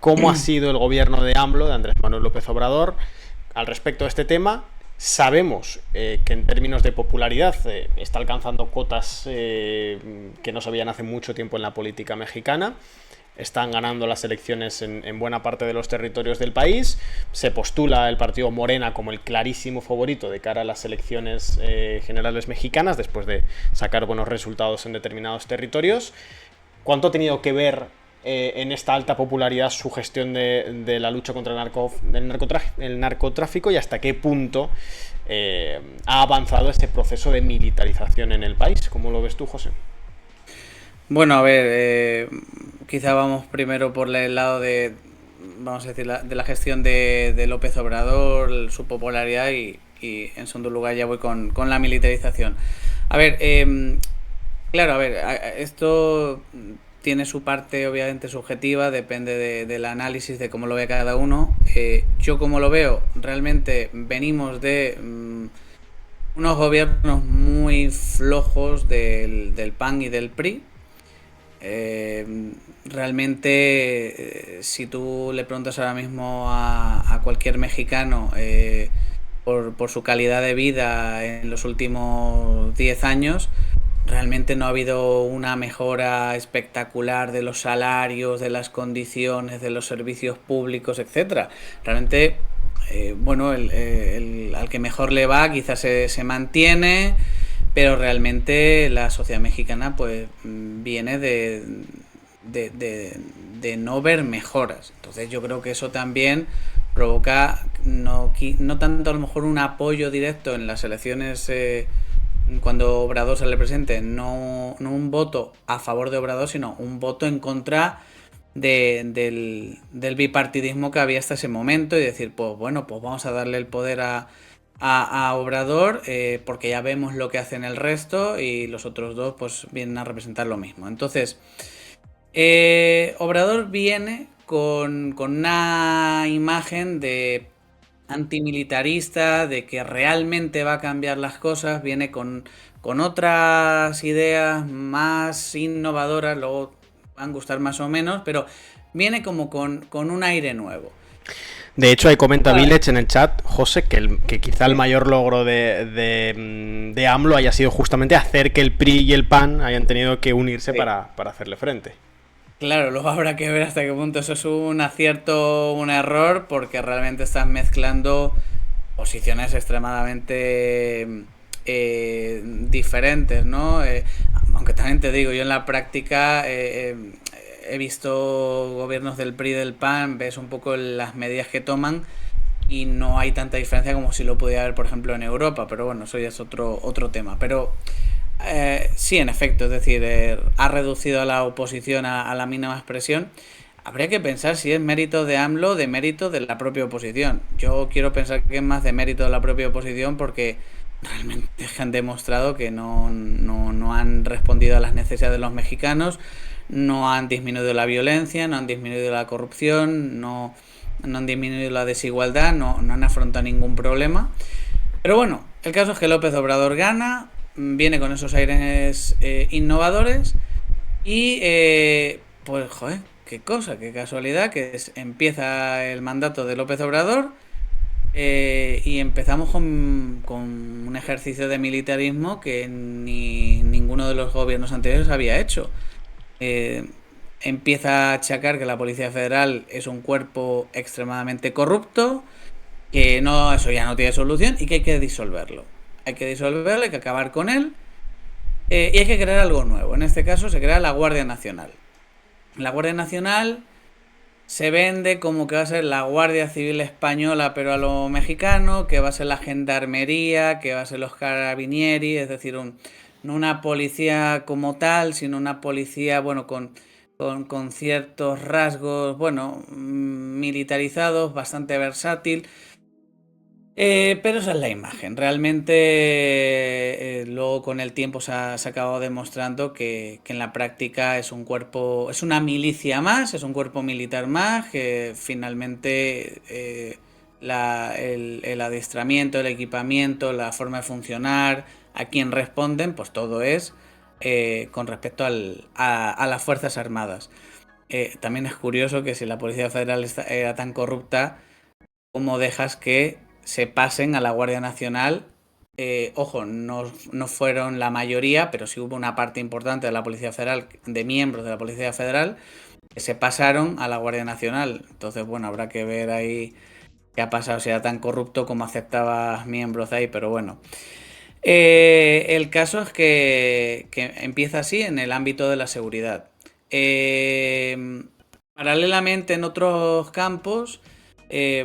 cómo ha sido el gobierno de AMLO, de Andrés Manuel López Obrador, al respecto de este tema. Sabemos que en términos de popularidad está alcanzando cotas que no se veían hace mucho tiempo en la política mexicana. Están ganando las elecciones en buena parte de los territorios del país. Se postula el partido Morena como el clarísimo favorito de cara a las elecciones generales mexicanas, después de sacar buenos resultados en determinados territorios. ¿Cuánto ha tenido que ver en esta alta popularidad su gestión de la lucha contra el narcotráfico y hasta qué punto ha avanzado este proceso de militarización en el país? ¿Cómo lo ves tú, José? Bueno, a ver, quizá vamos primero por el lado de, vamos a decir, de la gestión de López Obrador, su popularidad y en segundo lugar ya voy con la militarización. A ver, claro, a ver, esto tiene su parte obviamente subjetiva, depende del análisis de cómo lo ve cada uno. Yo como lo veo, realmente venimos de unos gobiernos muy flojos del PAN y del PRI. Realmente, si tú le preguntas ahora mismo a cualquier mexicano por su calidad de vida en los últimos 10 años, realmente no ha habido una mejora espectacular de los salarios, de las condiciones, de los servicios públicos, etcétera. Realmente, bueno, al que mejor le va quizás se mantiene, pero realmente la sociedad mexicana pues viene de, de, de no ver mejoras. Entonces yo creo que eso también provoca no tanto a lo mejor un apoyo directo en las elecciones cuando Obrador sale presente, no un voto a favor de Obrador, sino un voto en contra del bipartidismo que había hasta ese momento y decir, pues bueno, pues vamos a darle el poder a Obrador porque ya vemos lo que hacen el resto y los otros dos pues vienen a representar lo mismo. Entonces, Obrador viene con una imagen de antimilitarista, de que realmente va a cambiar las cosas, viene con otras ideas más innovadoras, luego van a gustar más o menos, pero viene como con un aire nuevo. De hecho, ahí comenta Vale. Village en el chat, José, que quizá el Sí. mayor logro de AMLO haya sido justamente hacer que el PRI y el PAN hayan tenido que unirse Sí. para hacerle frente. Claro, luego habrá que ver hasta qué punto eso es un acierto o un error, porque realmente estás mezclando posiciones extremadamente diferentes, ¿no? Aunque también te digo, yo en la práctica he visto gobiernos del PRI y del PAN, ves un poco las medidas que toman y no hay tanta diferencia como si lo pudiera haber, por ejemplo, en Europa, pero bueno, eso ya es otro tema. Pero sí, en efecto, es decir, ha reducido a la oposición a la mínima expresión. Habría que pensar si es mérito de AMLO o de mérito de la propia oposición. Yo quiero pensar que es más de mérito de la propia oposición porque realmente han demostrado que no han respondido a las necesidades de los mexicanos, no han disminuido la violencia, no han disminuido la corrupción, no han disminuido la desigualdad, no han afrontado ningún problema. Pero bueno, el caso es que López Obrador gana, viene con esos aires innovadores y pues joder, qué cosa, qué casualidad que empieza el mandato de López Obrador y empezamos con un ejercicio de militarismo que ni ninguno de los gobiernos anteriores había hecho. Eh, Empieza a achacar que la Policía Federal es un cuerpo extremadamente corrupto, que no, eso ya no tiene solución y que hay que disolverlo. Hay que disolverlo, hay que acabar con él y hay que crear algo nuevo. En este caso se crea la Guardia Nacional. La Guardia Nacional se vende como que va a ser la Guardia Civil Española pero a lo mexicano, que va a ser la Gendarmería, que va a ser los Carabinieri, es decir, no una policía como tal, sino una policía, bueno, con ciertos rasgos, bueno, militarizados, bastante versátil. Pero esa es la imagen. Realmente, luego con el tiempo se ha acabado demostrando que en la práctica es un cuerpo, es una milicia más, es un cuerpo militar más, que finalmente el adiestramiento, el equipamiento, la forma de funcionar, a quién responden, pues todo es con respecto a las Fuerzas Armadas. también es curioso que si la Policía Federal era tan corrupta, ¿cómo dejas que se pasen a la Guardia Nacional? Ojo, no fueron la mayoría, pero sí hubo una parte importante de la Policía Federal, de miembros de la Policía Federal, que se pasaron a la Guardia Nacional. Entonces, bueno, habrá que ver ahí qué ha pasado, si era tan corrupto como aceptaba miembros de ahí, pero bueno. El caso es que empieza así en el ámbito de la seguridad. Paralelamente en otros campos,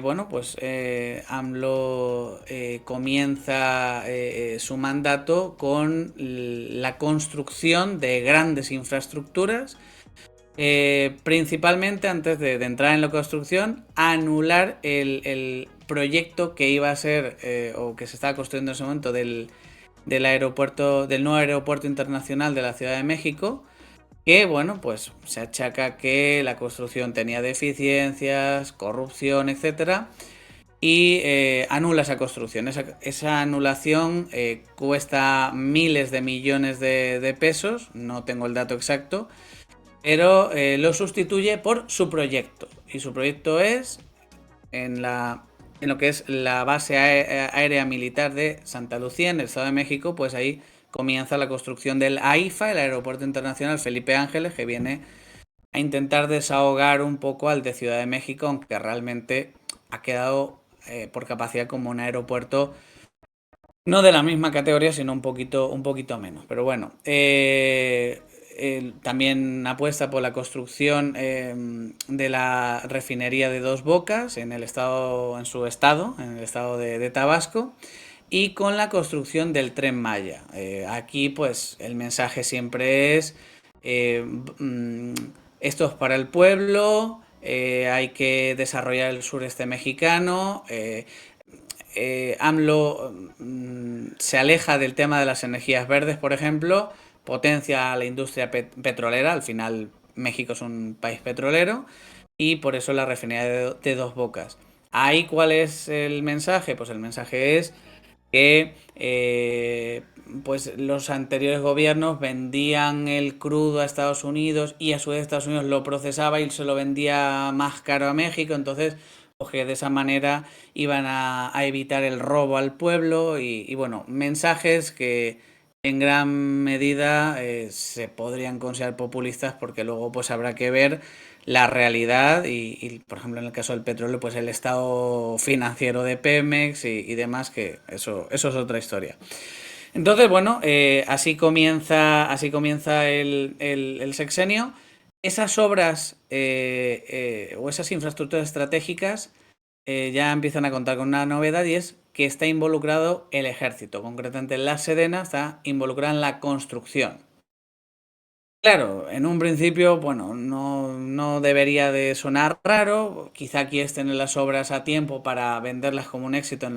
bueno, pues AMLO comienza su mandato con la construcción de grandes infraestructuras, principalmente antes de entrar en la construcción, anular el proyecto que iba a ser o que se estaba construyendo en ese momento del aeropuerto, del nuevo aeropuerto internacional de la Ciudad de México, que bueno, pues se achaca que la construcción tenía deficiencias, corrupción, etcétera, y anula esa construcción. Esa anulación cuesta miles de millones de pesos, no tengo el dato exacto, pero lo sustituye por su proyecto. Y su proyecto es en lo que es la base aérea militar de Santa Lucía, en el Estado de México, pues ahí comienza la construcción del AIFA, el Aeropuerto Internacional Felipe Ángeles, que viene a intentar desahogar un poco al de Ciudad de México, aunque realmente ha quedado por capacidad como un aeropuerto no de la misma categoría, sino un poquito menos. Pero bueno, también apuesta por la construcción de la refinería de Dos Bocas en el estado, en el estado de Tabasco, y con la construcción del Tren Maya. Aquí, pues, el mensaje siempre es eh, mm, esto es para el pueblo, hay que desarrollar el sureste mexicano. AMLO se aleja del tema de las energías verdes, por ejemplo, potencia la industria petrolera, al final México es un país petrolero, y por eso la refinería de Dos Bocas. ¿Ahí cuál es el mensaje? Pues el mensaje es que pues los anteriores gobiernos vendían el crudo a Estados Unidos y a su vez Estados Unidos lo procesaba y se lo vendía más caro a México, entonces pues que de esa manera iban a evitar el robo al pueblo y bueno, mensajes que en gran medida se podrían considerar populistas, porque luego pues habrá que ver la realidad y, por ejemplo, en el caso del petróleo, pues el estado financiero de Pemex y demás, que eso es otra historia. Entonces, bueno, así comienza el sexenio. Esas obras o esas infraestructuras estratégicas ya empiezan a contar con una novedad, y es que está involucrado el ejército, concretamente la Sedena está involucrada en la construcción. Claro, en un principio, bueno, no debería de sonar raro, quizá quieres tener las obras a tiempo para venderlas como un éxito en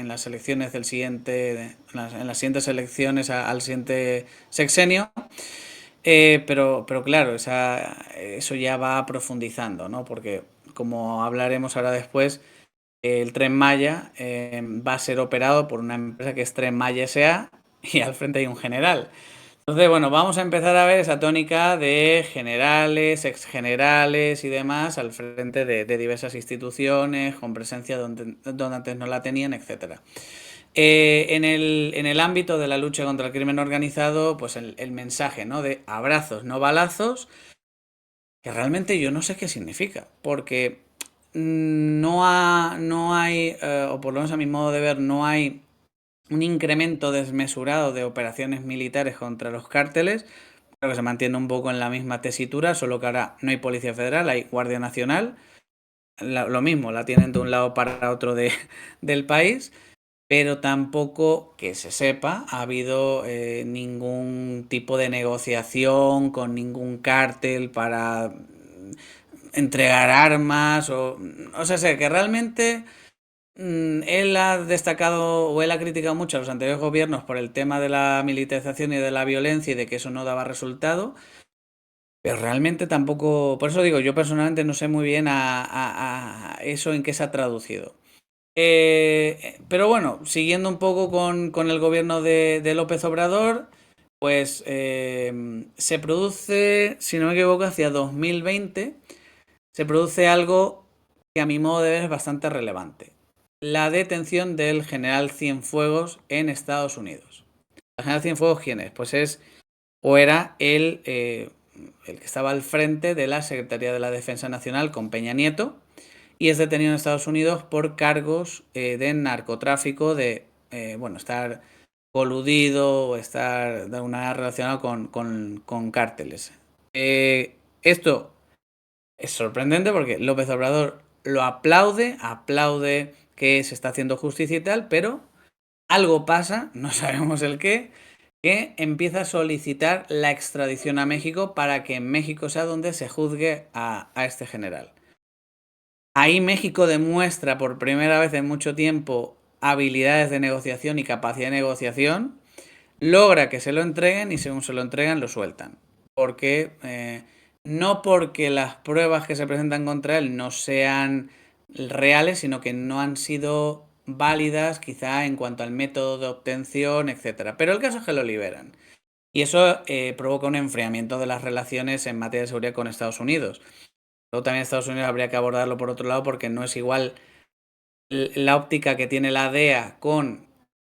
las elecciones del siguiente, en las siguientes elecciones al siguiente sexenio, pero claro, eso ya va profundizando, ¿no? Porque como hablaremos ahora después, el Tren Maya va a ser operado por una empresa que es Tren Maya S.A. y al frente hay un general. Entonces, bueno, vamos a empezar a ver esa tónica de generales, exgenerales y demás al frente de diversas instituciones, con presencia donde antes no la tenían, etcétera. En el ámbito de la lucha contra el crimen organizado, pues el mensaje, ¿no? De abrazos, no balazos, que realmente yo no sé qué significa, porque no hay, o por lo menos a mi modo de ver, no hay un incremento desmesurado de operaciones militares contra los cárteles. Creo que se mantiene un poco en la misma tesitura, solo que ahora no hay Policía Federal, hay Guardia Nacional. Lo mismo, la tienen de un lado para otro del país, pero tampoco, que se sepa, ha habido ningún tipo de negociación con ningún cártel para entregar armas o sea, sé que realmente él ha destacado o él ha criticado mucho a los anteriores gobiernos por el tema de la militarización y de la violencia y de que eso no daba resultado, pero realmente tampoco, por eso digo, yo personalmente no sé muy bien a eso en qué se ha traducido. Pero bueno, siguiendo un poco con el gobierno de López Obrador, Pues se produce, si no me equivoco, hacia 2020, se produce algo que a mi modo de ver es bastante relevante. La detención del general Cienfuegos en Estados Unidos. ¿El general Cienfuegos quién es? Pues es, o era el que estaba al frente de la Secretaría de la Defensa Nacional con Peña Nieto, y es detenido en Estados Unidos por cargos de narcotráfico, bueno, estar coludido o estar de alguna manera relacionado con cárteles. Esto es sorprendente porque López Obrador lo aplaude que se está haciendo justicia y tal, pero algo pasa, no sabemos el qué, que empieza a solicitar la extradición a México para que en México sea donde se juzgue a este general. Ahí México demuestra por primera vez en mucho tiempo habilidades de negociación y capacidad de negociación, logra que se lo entreguen y según se lo entregan lo sueltan. Porque no porque las pruebas que se presentan contra él no sean reales, sino que no han sido válidas quizá en cuanto al método de obtención, etcétera. Pero el caso es que lo liberan. Y eso provoca un enfriamiento de las relaciones en materia de seguridad con Estados Unidos. Luego también Estados Unidos habría que abordarlo por otro lado porque no es igual la óptica que tiene la DEA con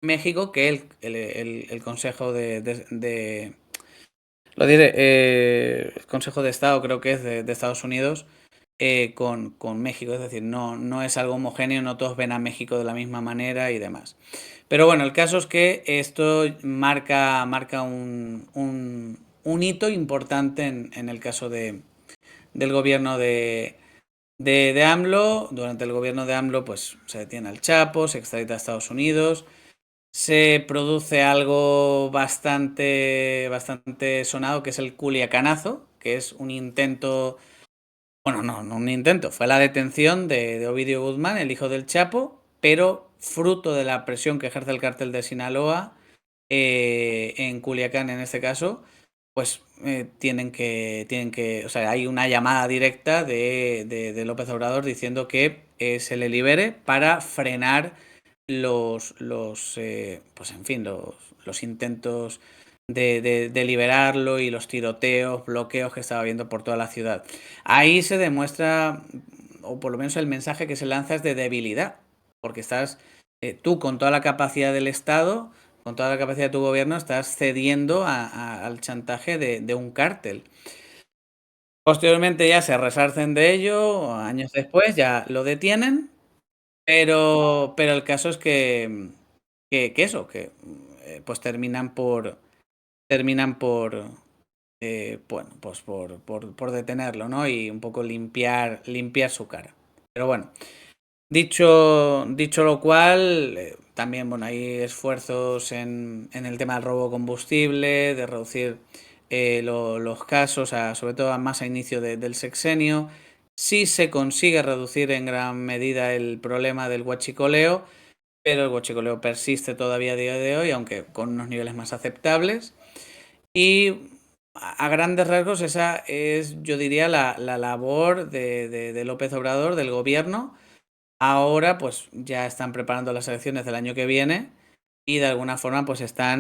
México que el Consejo lo diré, el Consejo de Estado creo que es de Estados Unidos con México. Es decir, no es algo homogéneo, no todos ven a México de la misma manera y demás. Pero bueno, el caso es que esto marca un hito importante en el caso del gobierno de AMLO. Durante el gobierno de AMLO, pues se detiene al Chapo, se extradita a Estados Unidos, se produce algo bastante sonado, que es el Culiacanazo, que es un intento, bueno, no un intento, fue la detención de Ovidio Guzmán, el hijo del Chapo, pero fruto de la presión que ejerce el cártel de Sinaloa en Culiacán en este caso, pues o sea, hay una llamada directa de López Obrador diciendo que se le libere para frenar pues en fin, los intentos de liberarlo y los tiroteos, bloqueos que estaba habiendo por toda la ciudad. Ahí se demuestra, o por lo menos el mensaje que se lanza es de debilidad, porque estás tú con toda la capacidad del Estado, con toda la capacidad de tu gobierno, estás cediendo al chantaje de un cártel. Posteriormente ya se resarcen de ello, años después ya lo detienen, pero el caso es que pues terminan por bueno, pues por detenerlo, ¿no? Y un poco limpiar su cara. Pero bueno, dicho lo cual, también bueno, hay esfuerzos en el tema del robo de combustible, de reducir los casos, sobre todo más a inicio del sexenio. Sí se consigue reducir en gran medida el problema del huachicoleo, pero el huachicoleo persiste todavía a día de hoy, aunque con unos niveles más aceptables. Y a grandes rasgos esa es, yo diría, la labor de López Obrador, del gobierno. Ahora pues ya están preparando las elecciones del año que viene y de alguna forma pues está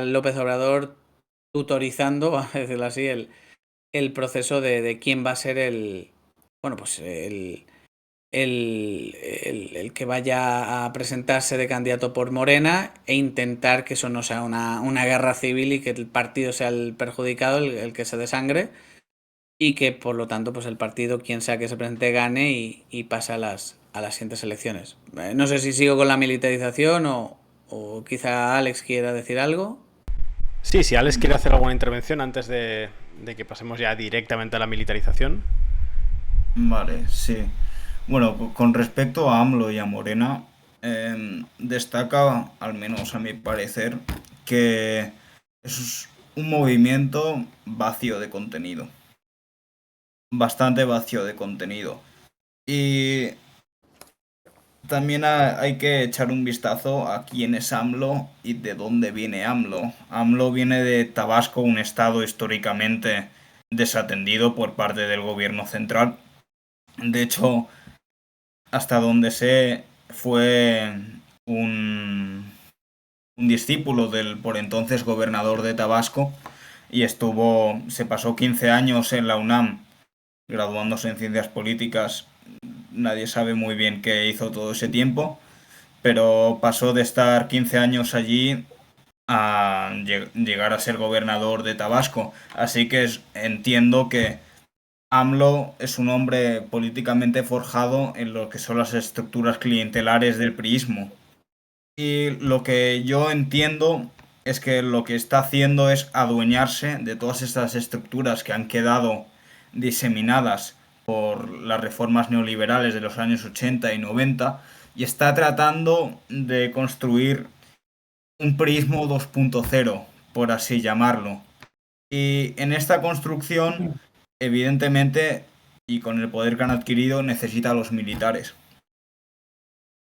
López Obrador tutorizando, vamos a decirlo así, el proceso de quién va a ser bueno, pues el que vaya a presentarse de candidato por Morena e intentar que eso no sea una guerra civil y que el partido sea el perjudicado, el que se desangre, y que por lo tanto pues el partido, quien sea que se presente, gane y pase a las siguientes elecciones. No sé si sigo con la militarización o quizá Alex quiera decir algo. Sí, si Alex quiere hacer alguna intervención antes de que pasemos ya directamente a la militarización. Vale, sí. Bueno, con respecto a AMLO y a Morena, destaca, al menos a mi parecer, que es un movimiento vacío de contenido, bastante vacío de contenido. Y también hay que echar un vistazo a quién es AMLO y de dónde viene AMLO. AMLO viene de Tabasco, un estado históricamente desatendido por parte del gobierno central. De hecho, hasta donde sé, fue un, un discípulo del por entonces gobernador de Tabasco y se pasó 15 años en la UNAM graduándose en ciencias políticas. Nadie sabe muy bien qué hizo todo ese tiempo, pero pasó de estar 15 años allí a llegar a ser gobernador de Tabasco. Así que entiendo que AMLO es un hombre políticamente forjado en lo que son las estructuras clientelares del priismo. Y lo que yo entiendo es que lo que está haciendo es adueñarse de todas estas estructuras que han quedado diseminadas por las reformas neoliberales de los años 80 y 90 y está tratando de construir un prismo 2.0, por así llamarlo. Y en esta construcción, evidentemente, y con el poder que han adquirido, necesita a los militares.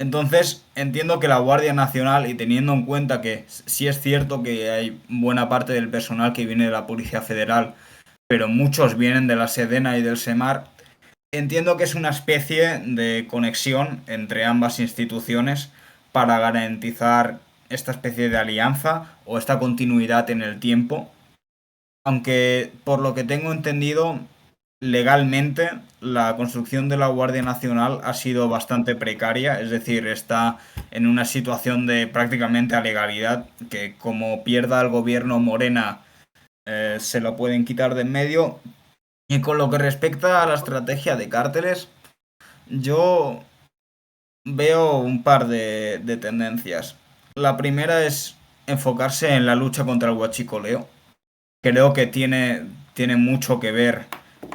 Entonces, entiendo que la Guardia Nacional, y teniendo en cuenta que sí es cierto que hay buena parte del personal que viene de la Policía Federal, pero muchos vienen de la Sedena y del SEMAR, entiendo que es una especie de conexión entre ambas instituciones para garantizar esta especie de alianza o esta continuidad en el tiempo. Aunque, por lo que tengo entendido, legalmente la construcción de la Guardia Nacional ha sido bastante precaria, es decir, está en una situación de prácticamente alegalidad, que como pierda el gobierno Morena se lo pueden quitar de en medio. Y con lo que respecta a la estrategia de cárteles, yo veo un par de tendencias. La primera es enfocarse en la lucha contra el huachicoleo. Creo que tiene mucho que ver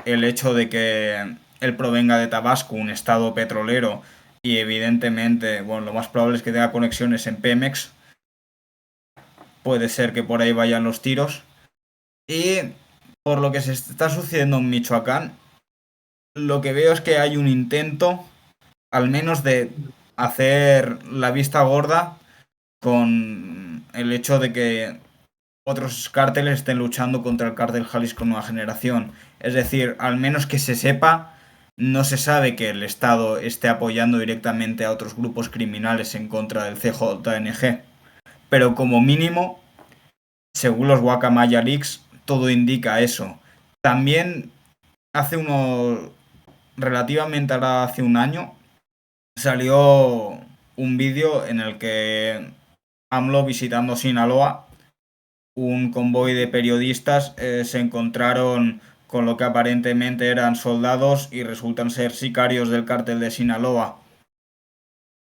el hecho de que él provenga de Tabasco, un estado petrolero, y evidentemente, bueno, lo más probable es que tenga conexiones en Pemex. Puede ser que por ahí vayan los tiros. Y por lo que se está sucediendo en Michoacán, lo que veo es que hay un intento, al menos de hacer la vista gorda con el hecho de que otros cárteles estén luchando contra el cártel Jalisco Nueva Generación. Es decir, al menos que se sepa, no se sabe que el Estado esté apoyando directamente a otros grupos criminales en contra del CJNG. Pero como mínimo, según los Guacamaya Leaks, todo indica eso. También relativamente ahora hace un año, salió un vídeo en el que AMLO visitando Sinaloa, un convoy de periodistas se encontraron con lo que aparentemente eran soldados y resultan ser sicarios del cártel de Sinaloa.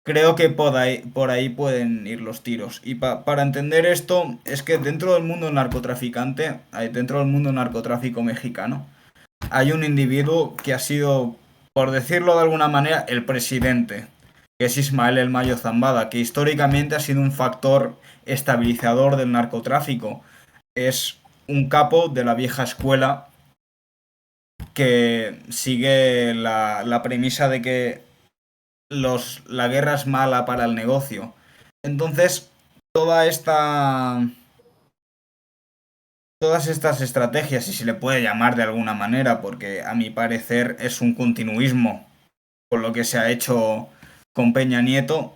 Creo que por ahí pueden ir los tiros. Y para entender esto, es que dentro del mundo narcotraficante, dentro del mundo narcotráfico mexicano, hay un individuo que ha sido, por decirlo de alguna manera, el presidente, que es Ismael El Mayo Zambada, que históricamente ha sido un factor estabilizador del narcotráfico. Es un capo de la vieja escuela que sigue la premisa de que la guerra es mala para el negocio. Entonces, todas estas estrategias, si se le puede llamar de alguna manera, porque a mi parecer es un continuismo con lo que se ha hecho con Peña Nieto,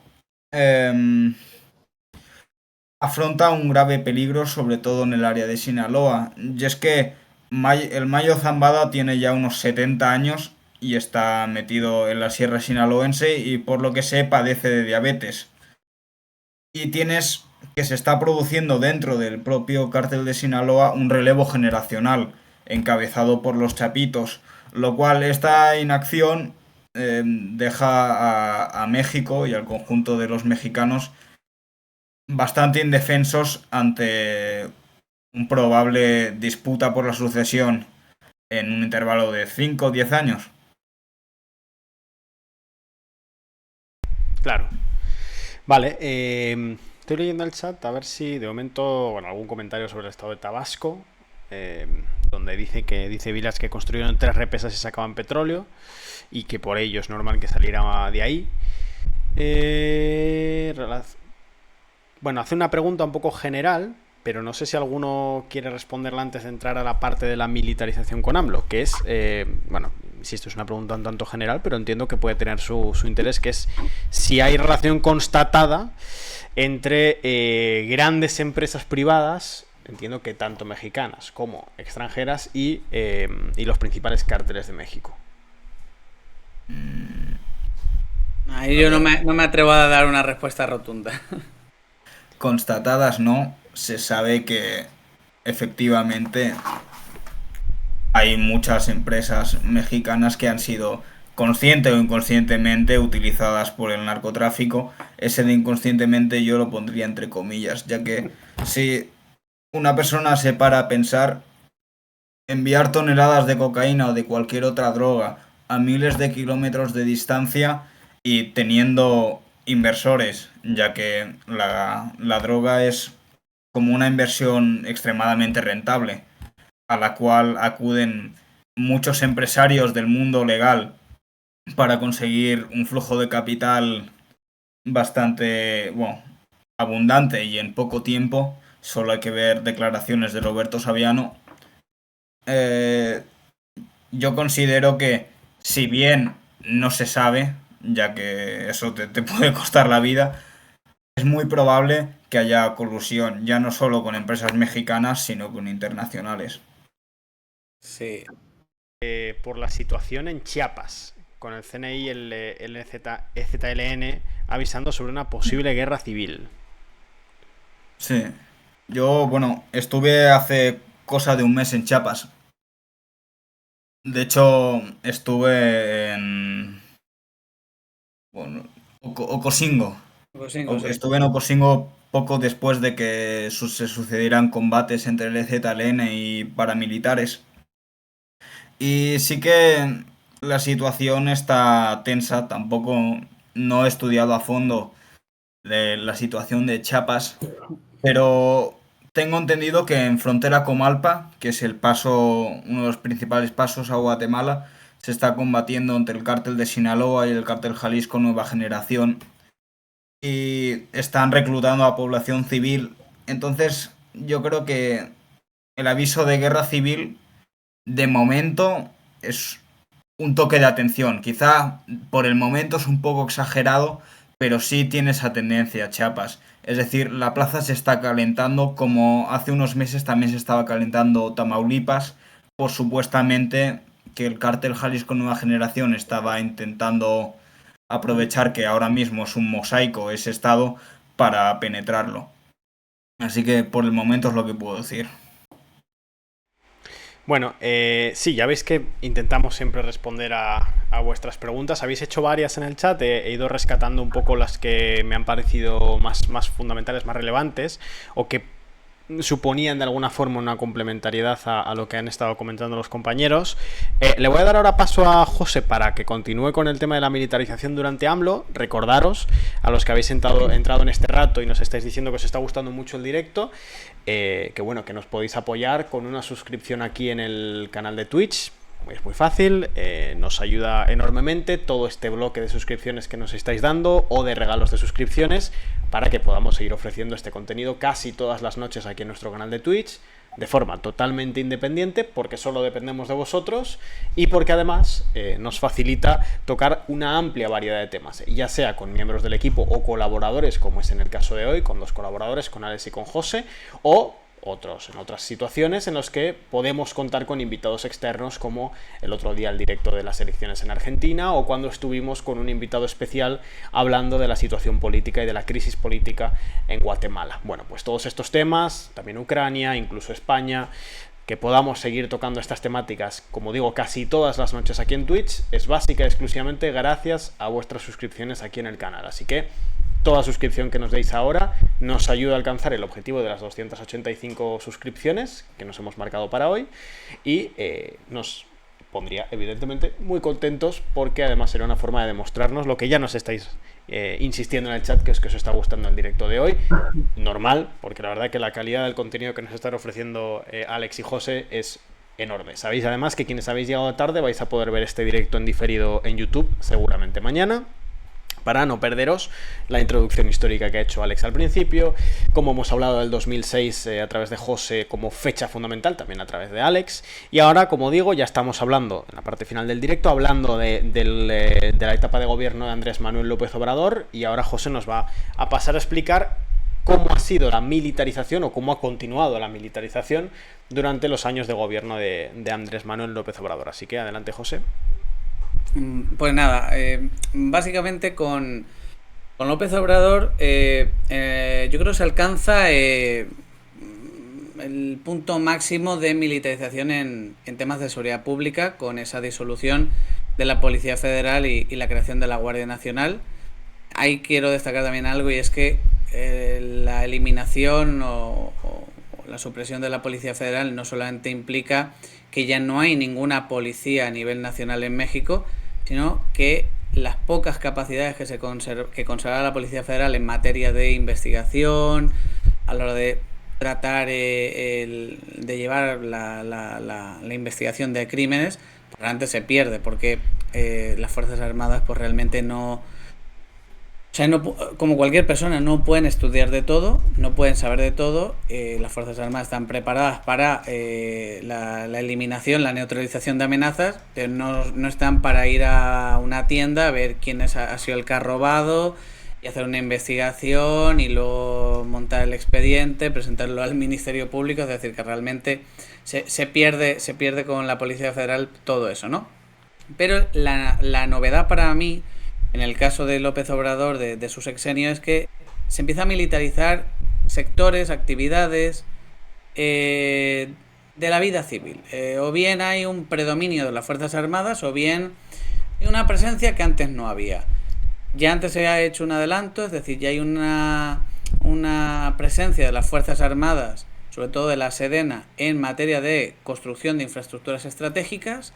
afronta un grave peligro, sobre todo en el área de Sinaloa. Y es que el Mayo Zambada tiene ya unos 70 años y está metido en la sierra sinaloense y por lo que sé padece de diabetes. Y tienes que se está produciendo dentro del propio cártel de Sinaloa un relevo generacional encabezado por los Chapitos, lo cual esta inacción deja a México y al conjunto de los mexicanos bastante indefensos ante un probable disputa por la sucesión en un intervalo de 5 o 10 años. Claro. Vale, estoy leyendo el chat a ver si de momento, bueno, algún comentario sobre el estado de Tabasco, donde dice Vilas que construyeron 3 represas y sacaban petróleo y que por ello es normal que saliera de ahí. Bueno, hace una pregunta un poco general, pero no sé si alguno quiere responderla antes de entrar a la parte de la militarización con AMLO, que es, bueno, insisto, es una pregunta un tanto general, pero entiendo que puede tener su interés, que es si hay relación constatada entre grandes empresas privadas, entiendo que tanto mexicanas como extranjeras, y los principales cárteles de México. Ahí yo no me atrevo a dar una respuesta rotunda. Constatadas no, se sabe que efectivamente hay muchas empresas mexicanas que han sido consciente o inconscientemente utilizadas por el narcotráfico. Ese de inconscientemente yo lo pondría entre comillas, ya que si una persona se para a pensar, enviar toneladas de cocaína o de cualquier otra droga a miles de kilómetros de distancia y teniendo inversores, ya que la droga es como una inversión extremadamente rentable, a la cual acuden muchos empresarios del mundo legal para conseguir un flujo de capital bastante, bueno, abundante y en poco tiempo. Solo hay que ver declaraciones de Roberto Saviano. Yo considero que, si bien no se sabe, ya que eso te puede costar la vida, es muy probable que haya colusión, ya no solo con empresas mexicanas, sino con internacionales. Sí. Por la situación en Chiapas, con el CNI y el EZLN avisando sobre una posible guerra civil. Sí. Yo, bueno, estuve hace cosa de un mes en Chiapas. De hecho, estuve en... Bueno, Ocosingo. Ocosingo, sí. Estuve en Ocosingo poco después de que se sucedieran combates entre el EZLN y paramilitares. Y sí que la situación está tensa. Tampoco no he estudiado a fondo la situación de Chiapas, pero tengo entendido que en frontera Comalpa, que es uno de los principales pasos a Guatemala, se está combatiendo entre el cártel de Sinaloa y el cártel Jalisco Nueva Generación y están reclutando a población civil. Entonces, yo creo que el aviso de guerra civil, de momento, es un toque de atención. Quizá por el momento es un poco exagerado, pero sí tiene esa tendencia, Chiapas. Es decir, la plaza se está calentando como hace unos meses también se estaba calentando Tamaulipas, por supuestamente que el cártel Jalisco Nueva Generación estaba intentando aprovechar que ahora mismo es un mosaico ese estado para penetrarlo. Así que por el momento es lo que puedo decir. Bueno, sí, ya veis que intentamos siempre responder a vuestras preguntas. Habéis hecho varias en el chat, he ido rescatando un poco las que me han parecido más fundamentales, más relevantes, o que suponían de alguna forma una complementariedad a lo que han estado comentando los compañeros. Le voy a dar ahora paso a José para que continúe con el tema de la militarización durante AMLO. Recordaros, a los que habéis entrado en este rato y nos estáis diciendo que os está gustando mucho el directo, que bueno, que nos podéis apoyar con una suscripción aquí en el canal de Twitch. Es muy fácil, nos ayuda enormemente todo este bloque de suscripciones que nos estáis dando o de regalos de suscripciones para que podamos seguir ofreciendo este contenido casi todas las noches aquí en nuestro canal de Twitch de forma totalmente independiente, porque solo dependemos de vosotros y porque además nos facilita tocar una amplia variedad de temas, ya sea con miembros del equipo o colaboradores, como es en el caso de hoy, con 2 colaboradores, con Alex y con José, o en otras situaciones en las que podemos contar con invitados externos, como el otro día el directo de las elecciones en Argentina, o cuando estuvimos con un invitado especial hablando de la situación política y de la crisis política en Guatemala. Bueno, pues todos estos temas, también Ucrania, incluso España, que podamos seguir tocando estas temáticas, como digo, casi todas las noches aquí en Twitch, es básica y exclusivamente gracias a vuestras suscripciones aquí en el canal. Así que toda suscripción que nos deis ahora nos ayuda a alcanzar el objetivo de las 285 suscripciones que nos hemos marcado para hoy y nos pondría evidentemente muy contentos, porque además será una forma de demostrarnos lo que ya nos estáis insistiendo en el chat, que es que os está gustando el directo de hoy. Normal, porque la verdad que la calidad del contenido que nos están ofreciendo Alex y José es enorme. Sabéis además que quienes habéis llegado tarde vais a poder ver este directo en diferido en YouTube seguramente mañana, para no perderos la introducción histórica que ha hecho Alex al principio, como hemos hablado del 2006 a través de José como fecha fundamental, también a través de Alex, y ahora, como digo, ya estamos hablando, en la parte final del directo, hablando de la etapa de gobierno de Andrés Manuel López Obrador, y ahora José nos va a pasar a explicar cómo ha sido la militarización o cómo ha continuado la militarización durante los años de gobierno de Andrés Manuel López Obrador. Así que adelante, José. Pues nada, básicamente con López Obrador yo creo que se alcanza el punto máximo de militarización en temas de seguridad pública con esa disolución de la Policía Federal y la creación de la Guardia Nacional. Ahí quiero destacar también algo, y es que la eliminación o la supresión de la Policía Federal no solamente implica que ya no hay ninguna policía a nivel nacional en México, sino que las pocas capacidades que conserva la Policía Federal en materia de investigación, a la hora de tratar de llevar la investigación de crímenes, pues realmente se pierde, porque las Fuerzas Armadas pues realmente no... O sea, no, como cualquier persona, no pueden estudiar de todo, no pueden saber de todo. Las Fuerzas Armadas están preparadas para la eliminación, la neutralización de amenazas, pero no están para ir a una tienda a ver quién ha sido el que ha robado y hacer una investigación y luego montar el expediente, presentarlo al Ministerio Público. Es decir, que realmente se pierde con la Policía Federal todo eso, ¿no? Pero la novedad para mí, en el caso de López Obrador, de su sexenio, es que se empieza a militarizar sectores, actividades de la vida civil. O bien hay un predominio de las Fuerzas Armadas, o bien hay una presencia que antes no había. Ya antes se ha hecho un adelanto, es decir, ya hay una presencia de las Fuerzas Armadas, sobre todo de la Sedena, en materia de construcción de infraestructuras estratégicas.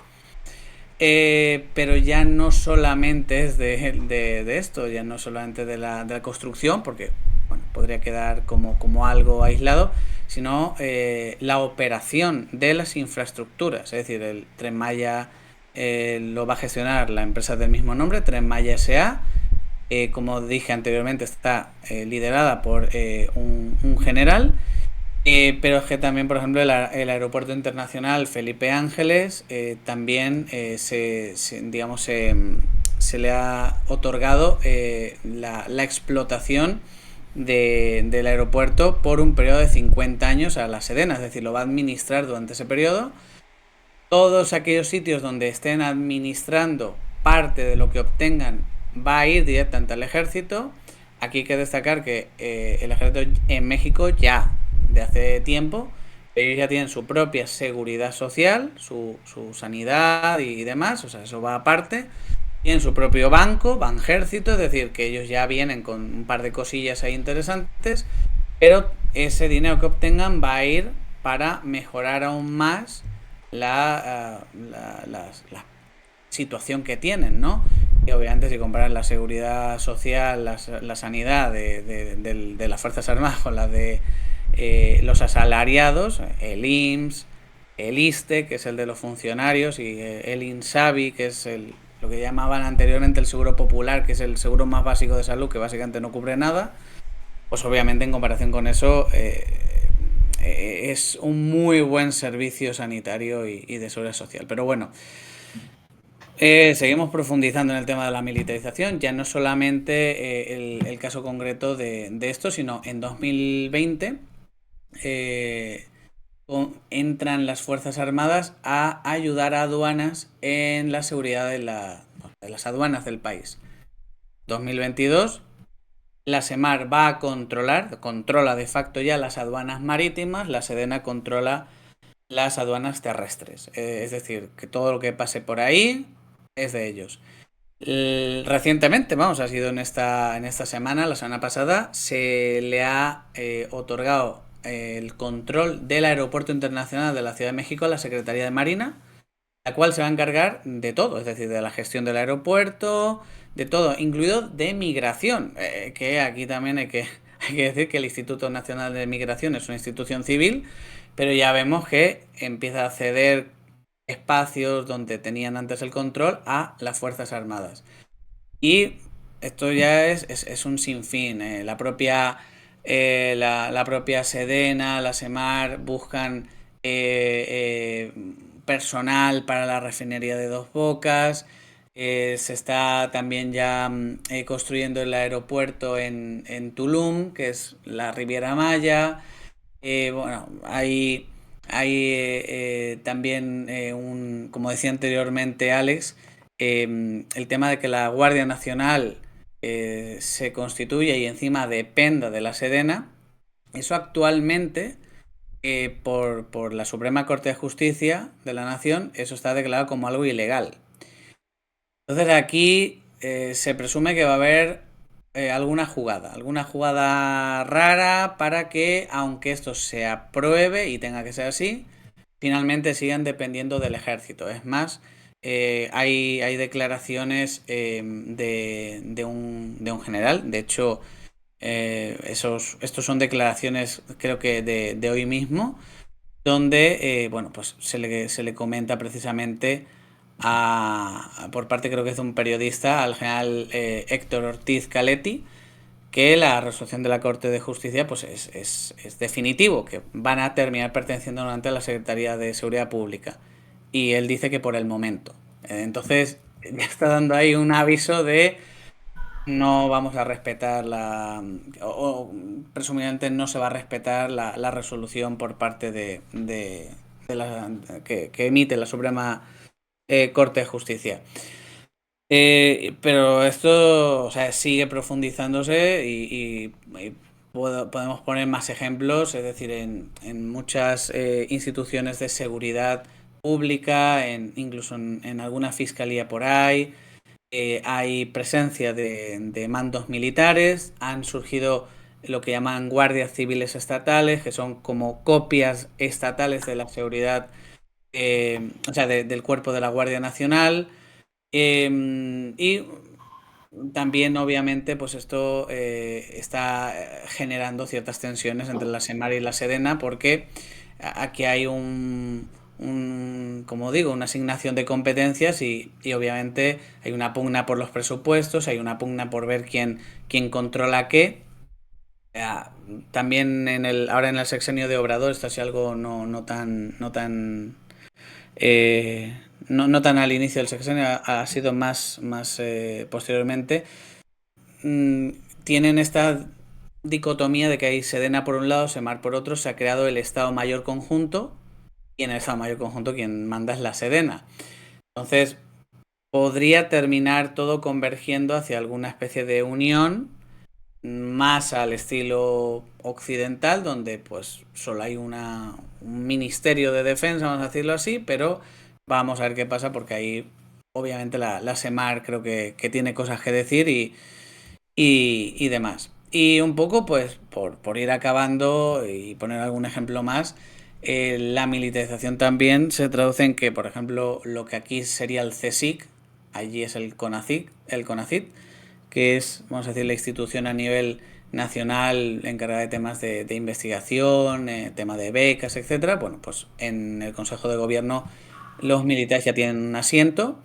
Pero ya no solamente es de esto, ya no solamente de la construcción, porque bueno, podría quedar como algo aislado, sino la operación de las infraestructuras. Es decir, el Tren Maya lo va a gestionar la empresa del mismo nombre, Tren Maya S.A. Como dije anteriormente, está liderada por un general. Pero es que también, por ejemplo, el Aeropuerto Internacional Felipe Ángeles también se le ha otorgado la explotación del aeropuerto por un periodo de 50 años a la Sedena, es decir, lo va a administrar durante ese periodo. Todos aquellos sitios donde estén administrando parte de lo que obtengan va a ir directamente al ejército. Aquí hay que destacar que el ejército en México ya de hace tiempo, ellos ya tienen su propia seguridad social, su sanidad y demás, o sea, eso va aparte. Tienen su propio banco, Banjército, es decir, que ellos ya vienen con un par de cosillas ahí interesantes, pero ese dinero que obtengan va a ir para mejorar aún más la situación que tienen, ¿no? Y obviamente si comparan la seguridad social, la sanidad de las Fuerzas Armadas con la de los asalariados, el IMSS, el ISSSTE, que es el de los funcionarios, y el INSABI, que es lo que llamaban anteriormente el seguro popular, que es el seguro más básico de salud, que básicamente no cubre nada, pues obviamente en comparación con eso es un muy buen servicio sanitario y de seguridad social. Pero bueno, seguimos profundizando en el tema de la militarización, ya no solamente el caso concreto de esto, sino en 2020 entran las Fuerzas Armadas a ayudar a aduanas en la seguridad de las aduanas del país. 2022, la SEMAR va a controla de facto ya las aduanas marítimas, la Sedena controla las aduanas terrestres. Es decir, que todo lo que pase por ahí es de ellos. Recientemente, ha sido en esta semana, la semana pasada, se le ha otorgado el control del Aeropuerto Internacional de la Ciudad de México a la Secretaría de Marina, la cual se va a encargar de todo, es decir, de la gestión del aeropuerto, de todo, incluido de migración, que aquí también hay que decir que el Instituto Nacional de Migración es una institución civil, pero ya vemos que empieza a ceder espacios donde tenían antes el control a las Fuerzas Armadas. Y esto ya es un sinfín. La propia Sedena, la Semar buscan personal para la refinería de Dos Bocas. Se está también ya construyendo el aeropuerto en Tulum, que es la Riviera Maya. Bueno, hay también como decía anteriormente Alex, el tema de que la Guardia Nacional se constituya y encima dependa de la Sedena. Eso actualmente, por la Suprema Corte de Justicia de la Nación, eso está declarado como algo ilegal. Entonces aquí se presume que va a haber alguna jugada rara para que, aunque esto se apruebe y tenga que ser así, finalmente sigan dependiendo del ejército. Es más, hay declaraciones de un general. De hecho, estos son declaraciones, creo que de hoy mismo, donde bueno, pues se le comenta precisamente por parte, creo que es de un periodista, al general Héctor Ortiz Caletti, que la resolución de la Corte de Justicia pues es definitivo, que van a terminar perteneciendo nuevamente a la Secretaría de Seguridad Pública. Y él dice que por el momento. Entonces ya está dando ahí un aviso de no vamos a respetar o presumiblemente no se va a respetar la resolución por parte que emite la Suprema Corte de Justicia. Pero esto, o sea, sigue profundizándose y podemos poner más ejemplos, es decir, en muchas instituciones de seguridad pública, incluso en alguna fiscalía por ahí, hay presencia de mandos militares, han surgido lo que llaman guardias civiles estatales, que son como copias estatales de la seguridad, o sea, del cuerpo de la Guardia Nacional. Y también, obviamente, pues esto está generando ciertas tensiones entre la Semar y la Sedena, porque aquí hay como digo, una asignación de competencias y obviamente hay una pugna por los presupuestos, hay una pugna por ver quién controla qué. También ahora en el sexenio de Obrador está así algo no tan no tan al inicio del sexenio, ha sido más posteriormente. Tienen esta dicotomía de que hay Sedena por un lado, Semar por otro. Se ha creado el Estado Mayor Conjunto y en el Estado Mayor Conjunto quien manda es la Sedena. Entonces podría terminar todo convergiendo hacia alguna especie de unión más al estilo occidental, donde pues solo hay un ministerio de defensa, vamos a decirlo así, pero vamos a ver qué pasa, porque ahí obviamente la Semar creo que tiene cosas que decir y demás. Y un poco pues por ir acabando y poner algún ejemplo más, la militarización también se traduce en que, por ejemplo, lo que aquí sería el CSIC, allí es el CONACYT, que es, vamos a decir, la institución a nivel nacional encargada de temas de investigación, tema de becas, etcétera. Bueno, pues en el Consejo de Gobierno los militares ya tienen un asiento.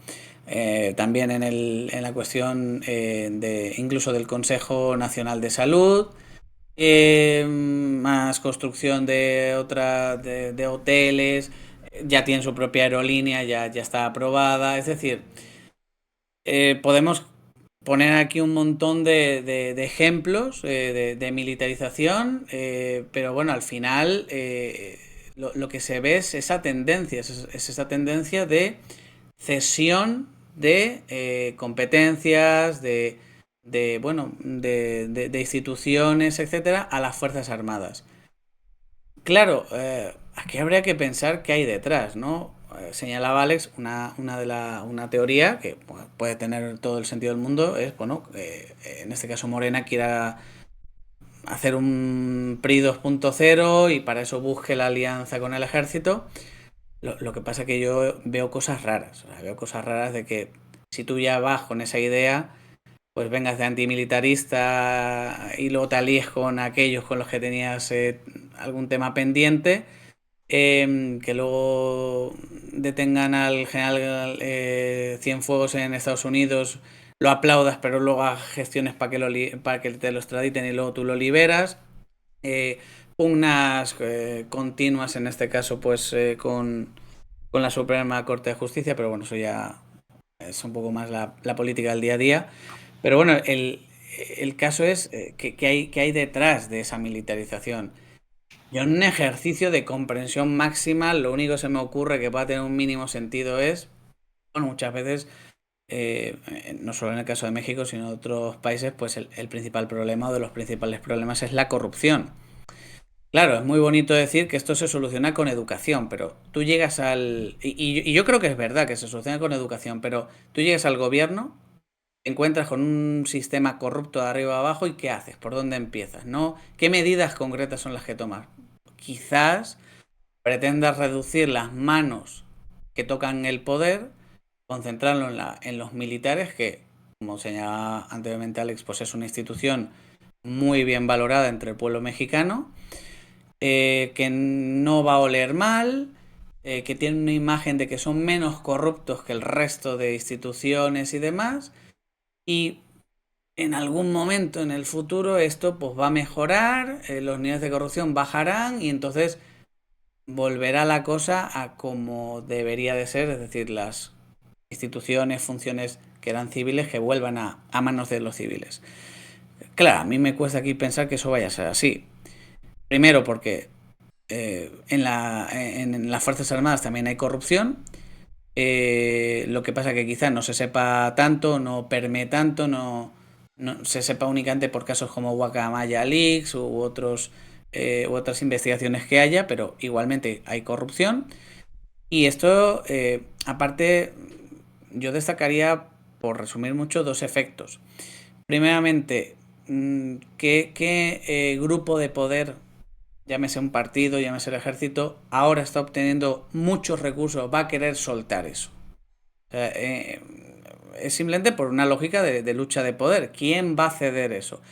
También en la cuestión incluso del Consejo Nacional de Salud. Más construcción de hoteles, ya tienen su propia aerolínea, ya está aprobada. Es decir, podemos poner aquí un montón de ejemplos de militarización, pero bueno, al final lo que se ve es esa tendencia, es esa tendencia de cesión de competencias, bueno, de instituciones, etcétera, a las Fuerzas Armadas. Claro, aquí habría que pensar qué hay detrás, ¿no? Señalaba Alex una teoría que puede tener todo el sentido del mundo, es, bueno, en este caso Morena quiera hacer un PRI 2.0 y para eso busque la alianza con el ejército. Lo que pasa es que yo veo cosas raras, o sea, veo cosas raras de que si tú ya vas con esa idea, pues vengas de antimilitarista y luego te alíes con aquellos con los que tenías algún tema pendiente, que luego detengan al general Cienfuegos en Estados Unidos, lo aplaudas, pero luego hagas gestiones para para que te lo extraditen y luego tú lo liberas. Pugnas continuas, en este caso, pues con la Suprema Corte de Justicia, pero bueno, eso ya es un poco más la política del día a día. Pero bueno, el caso es que hay detrás de esa militarización. Yo en un ejercicio de comprensión máxima, lo único que se me ocurre que pueda tener un mínimo sentido es, bueno, muchas veces, no solo en el caso de México, sino de otros países, pues el principal problema o de los principales problemas es la corrupción. Claro, es muy bonito decir que esto se soluciona con educación, pero tú llegas al... Y yo creo que es verdad que se soluciona con educación, pero tú llegas al gobierno, te encuentras con un sistema corrupto de arriba a abajo y ¿qué haces? ¿Por dónde empiezas? ¿No? ¿Qué medidas concretas son las que tomas? Quizás pretendas reducir las manos que tocan el poder, concentrarlo en los militares, que, como señalaba anteriormente Alex, pues es una institución muy bien valorada entre el pueblo mexicano, que no va a oler mal, que tiene una imagen de que son menos corruptos que el resto de instituciones y demás, y en algún momento en el futuro esto pues va a mejorar, los niveles de corrupción bajarán y entonces volverá la cosa a como debería de ser, es decir, las instituciones, funciones que eran civiles que vuelvan a manos de los civiles. Claro, a mí me cuesta aquí pensar que eso vaya a ser así. Primero porque en las Fuerzas Armadas también hay corrupción. Lo que pasa que quizás no se sepa tanto, no permee tanto, no se sepa únicamente por casos como Guacamaya Leaks u otras investigaciones que haya, pero igualmente hay corrupción. Y esto, aparte, yo destacaría, por resumir mucho, dos efectos. Primeramente, ¿qué grupo de poder, llámese un partido, llámese el ejército, ahora está obteniendo muchos recursos, va a querer soltar eso? O sea, es simplemente por una lógica de lucha de poder. ¿Quién va a ceder eso?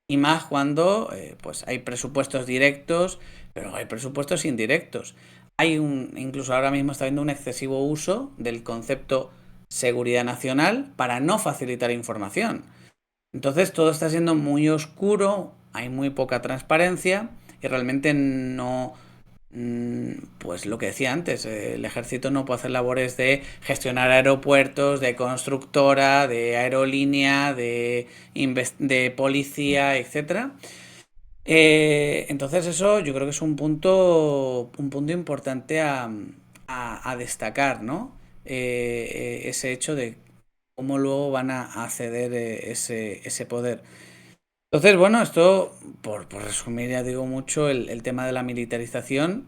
Y más cuando pues hay presupuestos directos, pero hay presupuestos indirectos. Incluso ahora mismo está habiendo un excesivo uso del concepto seguridad nacional para no facilitar información. Entonces todo está siendo muy oscuro, hay muy poca transparencia y realmente no, pues lo que decía antes, el ejército no puede hacer labores de gestionar aeropuertos, de constructora, de aerolínea, de policía, etcétera. Entonces eso yo creo que es un punto importante a destacar, ¿no? Ese hecho de cómo luego van a ceder ese poder. Entonces, bueno, esto, por resumir, ya digo mucho, el tema de la militarización,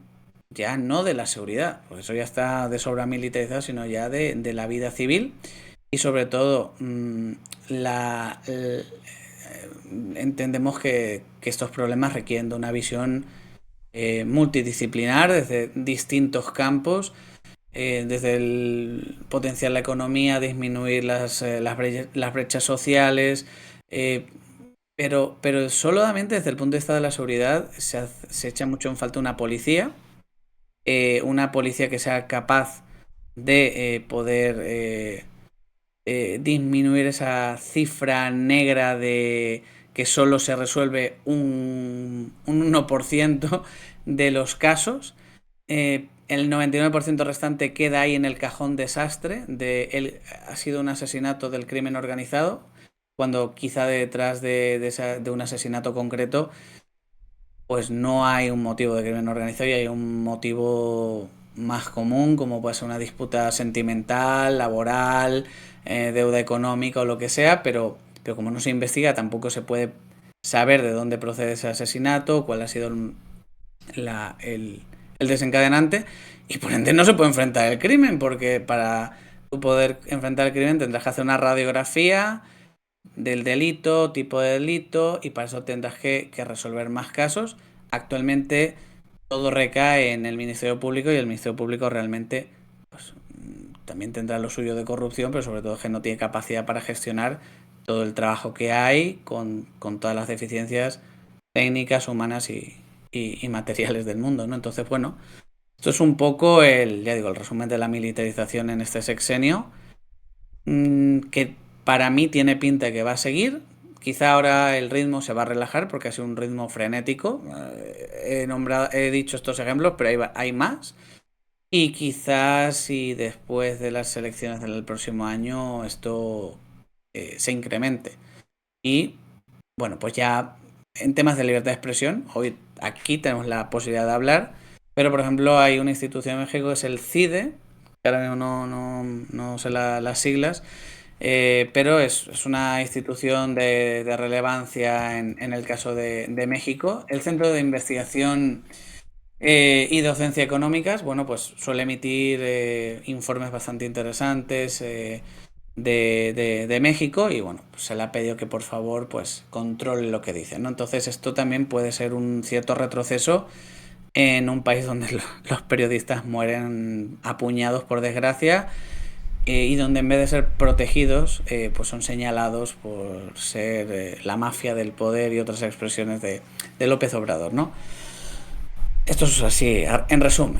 ya no de la seguridad, porque eso ya está de sobra militarizado, sino ya de la vida civil y sobre todo entendemos que estos problemas requieren de una visión multidisciplinar desde distintos campos, desde el potenciar la economía, disminuir las brechas sociales, pero solamente desde el punto de vista de la seguridad se echa mucho en falta una policía que sea capaz de poder disminuir esa cifra negra de que solo se resuelve un 1% de los casos. El 99% restante queda ahí en el cajón desastre ha sido un asesinato del crimen organizado, cuando quizá detrás de un asesinato concreto pues no hay un motivo de crimen organizado y hay un motivo más común, como puede ser una disputa sentimental, laboral, deuda económica o lo que sea, pero como no se investiga tampoco se puede saber de dónde procede ese asesinato, cuál ha sido el desencadenante, y por ende no se puede enfrentar el crimen, porque para tú poder enfrentar el crimen tendrás que hacer una radiografía del delito, tipo de delito, y para eso tendrás que resolver más casos. Actualmente todo recae en el Ministerio Público y el Ministerio Público realmente pues, también tendrá lo suyo de corrupción, pero sobre todo es que no tiene capacidad para gestionar todo el trabajo que hay con todas las deficiencias técnicas, humanas y materiales del mundo, ¿no? Entonces, bueno, Esto es un poco el resumen de la militarización en este sexenio, que para mí tiene pinta que va a seguir. Quizá ahora el ritmo se va a relajar porque ha sido un ritmo frenético. He dicho estos ejemplos, pero hay más. Y quizás si después de las elecciones del próximo año esto se incremente. Y bueno, pues ya en temas de libertad de expresión, hoy aquí tenemos la posibilidad de hablar, pero por ejemplo hay una institución en México que es el CIDE, que ahora mismo no sé las siglas, pero es una institución de relevancia en el caso de México. El Centro de Investigación y Docencia Económicas, bueno, pues suele emitir informes bastante interesantes de México y bueno, pues se le ha pedido que por favor pues controle lo que dicen, ¿no? Entonces esto también puede ser un cierto retroceso en un país donde los periodistas mueren apuñados por desgracia y donde en vez de ser protegidos pues son señalados por ser la mafia del poder y otras expresiones de López Obrador, ¿no? Esto es así, en resumen.